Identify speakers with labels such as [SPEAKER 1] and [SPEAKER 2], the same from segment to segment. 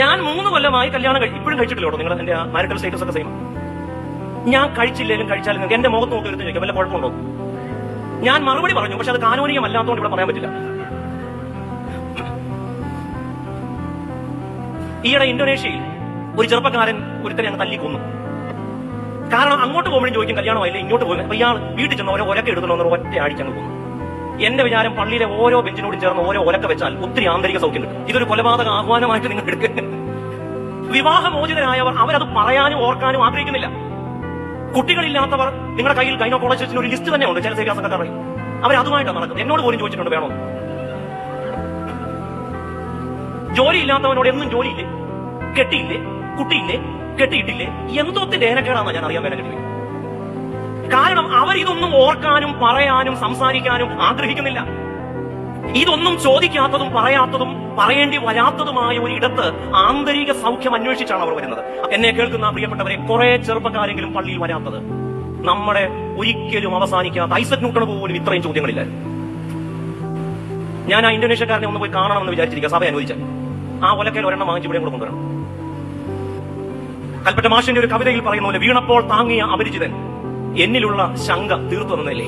[SPEAKER 1] ഞാൻ 3 കൊല്ലമായി കല്യാണം ഇപ്പോഴും കഴിച്ചിട്ടില്ല കേട്ടോ. നിങ്ങൾ എന്റെ മാരിറ്റൽ സ്റ്റേറ്റസ് ഒക്കെ സെയിം. ഞാൻ കഴിച്ചില്ലെങ്കിലും കഴിച്ചാലും എന്റെ മുഖത്ത് നോക്കി എടുത്ത് ചോദിക്കാം വല്ല കുഴപ്പമുണ്ടോ? ഞാൻ മറുപടി പറഞ്ഞു, പക്ഷെ അത് കാനൂനികമല്ലാത്തതുകൊണ്ട് ഇവിടെ പറയാൻ പറ്റില്ല. ഈയിടെ ഇന്തോനേഷ്യയിൽ ഒരു ചെറുപ്പക്കാരൻ ഒരുത്തനെ അങ്ങ് തല്ലിക്കൊന്നു. കാരണം അങ്ങോട്ട് പോകുമ്പോഴും ചോദിക്കും കല്യാണമായില്ലേ, ഇങ്ങോട്ട് പോകും. അപ്പൊ ഇയാൾ വീട്ടിൽ ചെന്ന് ഓരോ ഒലക്ക എടുക്കണമെന്ന് ഒറ്റ ആഴ്ച കൊന്നു. എന്റെ വിചാരം പള്ളിയിലെ ഓരോ ബെഞ്ചിനോടും ചേർന്ന് ഓരോ ഒലക്ക വെച്ചാൽ ഒത്തിരി ആന്തരിക സൗഖ്യം കിട്ടും. ഇതൊരു കൊലപാതക ആഹ്വാനമായിട്ട് നിങ്ങൾ എടുക്കുക. വിവാഹമോചിതരായവർ അവരത് പറയാനും ഓർക്കാനും ആഗ്രഹിക്കുന്നില്ല. കുട്ടികളില്ലാത്തവർ നിങ്ങളുടെ കയ്യിൽ ഗൈനക്കോളജിസ്റ്റിന് ഒരു ലിസ്റ്റ് തന്നെ ഉണ്ട്. ചില സേവ്യാസൊക്കെ അറിയും, അവരതുമായിട്ടാണ് നടക്കുന്നത്. എന്നോട് പോലും ചോദിച്ചിട്ടുണ്ട് വേണോ. ജോലിയില്ലാത്തവനോട് എന്നും ജോലിയില്ലേ, കെട്ടിയില്ലേ, കുട്ടിയില്ലേ, കെട്ടിയിട്ടില്ലേ, എന്തോത്തിന്റെ ഏനക്കേടാണെന്ന് ഞാൻ അറിയാൻ വേണ്ടി. കാരണം അവരിതൊന്നും ഓർക്കാനും പറയാനും സംസാരിക്കാനും ആഗ്രഹിക്കുന്നില്ല. ഇതൊന്നും ചോദിക്കാത്തതും പറയാത്തതും പറയേണ്ടി വരാത്തതുമായ ഒരു ഇടത്ത് ആന്തരിക സൗഖ്യം അന്വേഷിച്ചാണ് അവർ വരുന്നത്. എന്നെ കേൾക്കുന്ന പ്രിയപ്പെട്ടവരെ, കുറെ ചെറുപ്പക്കാരെങ്കിലും പള്ളിയിൽ വരാത്തത് നമ്മുടെ ഒരിക്കലും അവസാനിക്കാത്ത ഐസക് ന്യൂട്ടൺ പോലും ഇത്രയും ചോദ്യങ്ങളില്ല. ഞാൻ ആ ഇന്തോനേഷ്യക്കാരനെ ഒന്ന് പോയി കാണണമെന്ന് വിചാരിച്ചിരിക്കുക. സഭ അനുവദിച്ചാൽ ആ ഒലക്കയിൽ ഒരെണ്ണം വാങ്ങിച്ച് ഇവിടെ കൂടെ കൊണ്ടുവരണം. കൽപ്പറ്റ മാഷിന്റെ ഒരു കവിതയിൽ പറയുന്ന പോലെ, വീണപ്പോൾ താങ്ങിയ അപരിചിതൻ എന്നിലുള്ള ശങ്ക തീർത്തു തന്നല്ലേ.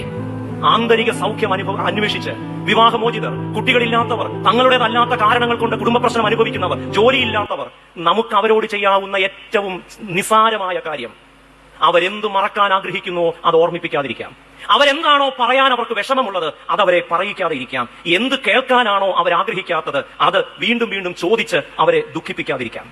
[SPEAKER 1] ആന്തരിക സൗഖ്യം അന്വേഷിച്ച് വിവാഹമോചിതർ, കുട്ടികളില്ലാത്തവർ, തങ്ങളുടേതല്ലാത്ത കാരണങ്ങൾ കൊണ്ട് കുടുംബ പ്രശ്നം അനുഭവിക്കുന്നവർ, ജോലിയില്ലാത്തവർ, നമുക്ക് അവരോട് ചെയ്യാവുന്ന ഏറ്റവും നിസാരമായ കാര്യം, അവരെന്തു മറക്കാൻ ആഗ്രഹിക്കുന്നുവോ അത് ഓർമ്മിപ്പിക്കാതിരിക്കാം. അവരെന്താണോ പറയാൻ അവർക്ക് വിഷമമുള്ളത് അതവരെ പറയിക്കാതെ ഇരിക്കാം. എന്ത് കേൾക്കാനാണോ അവരാഗ്രഹിക്കാത്തത് അത് വീണ്ടും വീണ്ടും ചോദിച്ച് അവരെ ദുഃഖിപ്പിക്കാതിരിക്കാം.